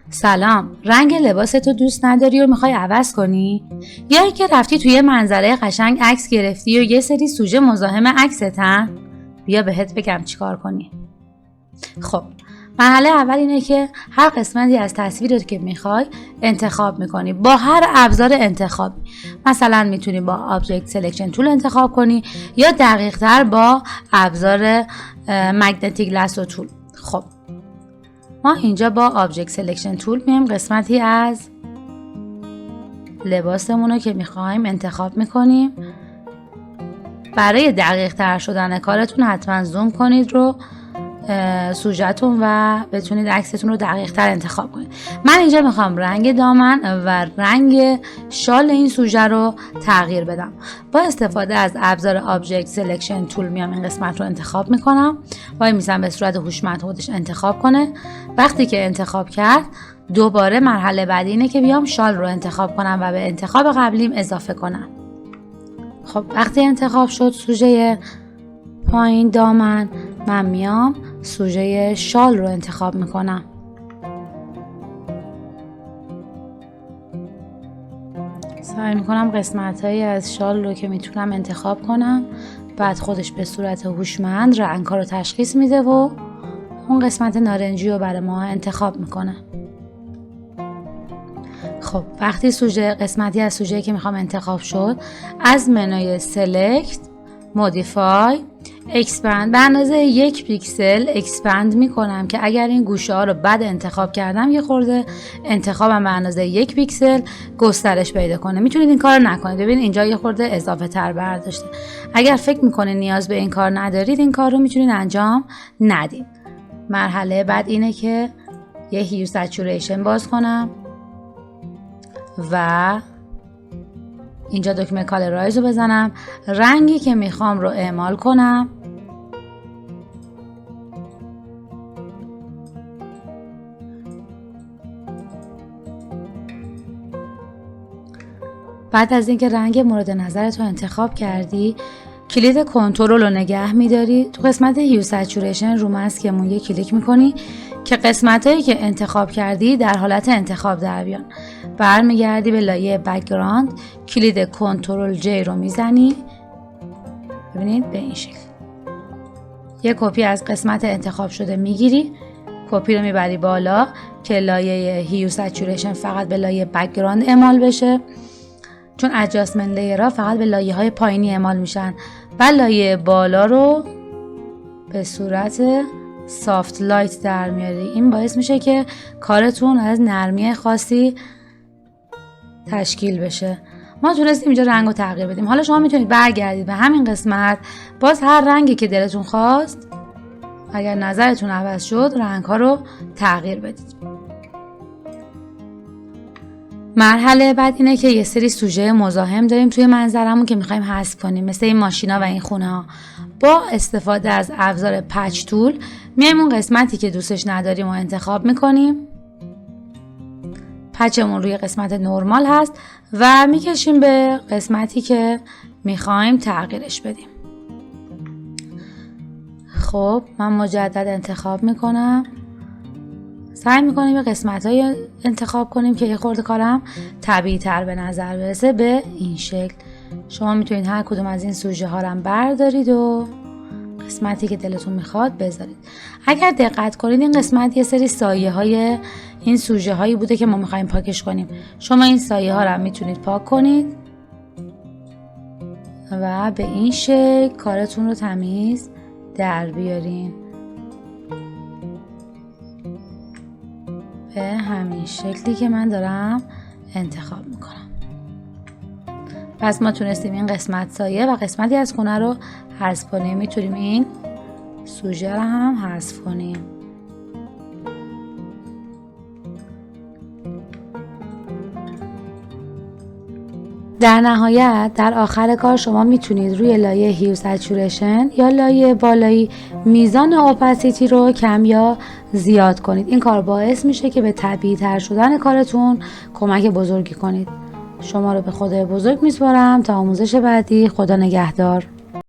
سلام، رنگ لباستو دوست نداری و میخوای عوض کنی؟ یا اینکه رفتی توی منظره قشنگ عکس گرفتی و یه سری سوژه مزاحم عکستن؟ بیا بهت بگم چیکار کنی. خب، مرحله اول اینه که هر قسمتی از تصویرت که میخوای انتخاب میکنی با هر ابزار انتخابی. مثلا میتونی با آبجکت سلکشن تول انتخاب کنی یا دقیق تر با ابزار مگنتیک لاسو تول. خب ما اینجا با آبجکت سلکشن تول میایم قسمتی از لباسمون رو که میخوایم انتخاب میکنیم. برای دقیق تر شدن کارتون حتما زوم کنید رو سوژه‌تون و بتونید عکستون رو دقیق تر انتخاب کنید. من اینجا میخوام رنگ دامن و رنگ شال این سوژه رو تغییر بدم. با استفاده از ابزار آبجکت سلکشن تول میام این قسمت رو انتخاب میکنم. وای میسم به صورت هوشمند خودش انتخاب کنه. وقتی که انتخاب کرد دوباره مرحله بعدی اینه که بیام شال رو انتخاب کنم و به انتخاب قبلیم اضافه کنم. خب وقتی انتخاب شد سوژه پایین دامن، من میام سوژه شال رو انتخاب میکنم. سعی میکنم قسمت‌هایی از شال رو که میتونم انتخاب کنم. بعد خودش به صورت هوشمند رنگ‌ها رو تشخیص میده و اون قسمت نارنجی رو برای ما انتخاب میکنه. خب وقتی قسمتی از سوژه‌ای که میخوام انتخاب شد، از منوی سلکت، مودیفای، اکسپند به اندازه 1 پیکسل اکسپند میکنم که اگر این گوشه ها رو بعد انتخاب کردم یه خورده انتخابم به اندازه 1 پیکسل گسترش پیدا کنه. میتونید این کار رو نکنید. ببین اینجا یه خورده اضافه تر برداشته. اگر فکر میکنید نیاز به این کار ندارید این کار رو میتونید انجام ندید. مرحله بعد اینه که یه هیو سچوریشن باز کنم و اینجا دکمه کالرایز رو بزنم، رنگی که میخوام رو اعمال کنم. بعد از اینکه رنگ مورد نظرت رو انتخاب کردی، کلید کنترل رو نگه میداری. تو قسمت هیو سچوریشن رو مسکمون یه کلیک میکنی که قسمتایی که انتخاب کردی در حالت انتخاب در بیان. برمیگردی به لایه بک‌گراند، کلید کنترل جی رو میزنی. ببینید به این شکل یه کپی از قسمت انتخاب شده میگیری، کپی رو میبری بالا که لایه هیو سچوریشن فقط به لایه بک‌گراند اعمال بشه، چون ادجاستمنت لیرها فقط به لایه های پایینی اعمال میشن و لایه بالا رو به صورت سافت لایت در میاری. این باعث میشه که کارتون از نرمی خاصی تشکیل بشه. ما تونستیم اینجا رنگ رو تغییر بدیم. حالا شما میتونید برگردید به همین قسمت، باز هر رنگی که دلتون خواست اگر نظرتون عوض شد رنگ ها رو تغییر بدید. مرحله بعد اینه که یه سری سوژه مزاحم داریم توی منظرمون که میخوایم حذف کنیم، مثل این ماشینا و این خونه ها. با استفاده از ابزار پچ تول میایم اون قسمتی که دوستش نداریم و انتخاب میکنیم. پچمون روی قسمت نرمال هست و میکشیم به قسمتی که میخوایم تغییرش بدیم. خب من مجدد انتخاب میکنم. سعی میکنیم به قسمت‌های انتخاب کنیم که یه خورده کارم طبیعی تر به نظر برسه. به این شکل شما میتونید هر کدوم از این سوژه ها رو بردارید و قسمتی که دلتون میخواد بذارید. اگر دقت کنید این قسمت یه سری سایه های این سوژه هایی بوده که ما میخوایم پاکش کنیم. شما این سایه ها رو میتونید پاک کنید و به این شکل کارتون رو تمیز در بیارین. به همین شکلی که من دارم انتخاب میکنم. پس ما تونستیم این قسمت سایه و قسمتی از خونه رو حذف کنیم. میتونیم این سوژه رو هم حذف کنیم. در نهایت در آخر کار شما میتونید روی لایه هیو سچوریشن یا لایه بالایی میزان اوپاسیتی رو کم یا زیاد کنید. این کار باعث میشه که به طبیعی تر شدن کارتون کمک بزرگی کنید. شما رو به خدای بزرگ میسپارم تا آموزش بعدی. خدا نگهدار.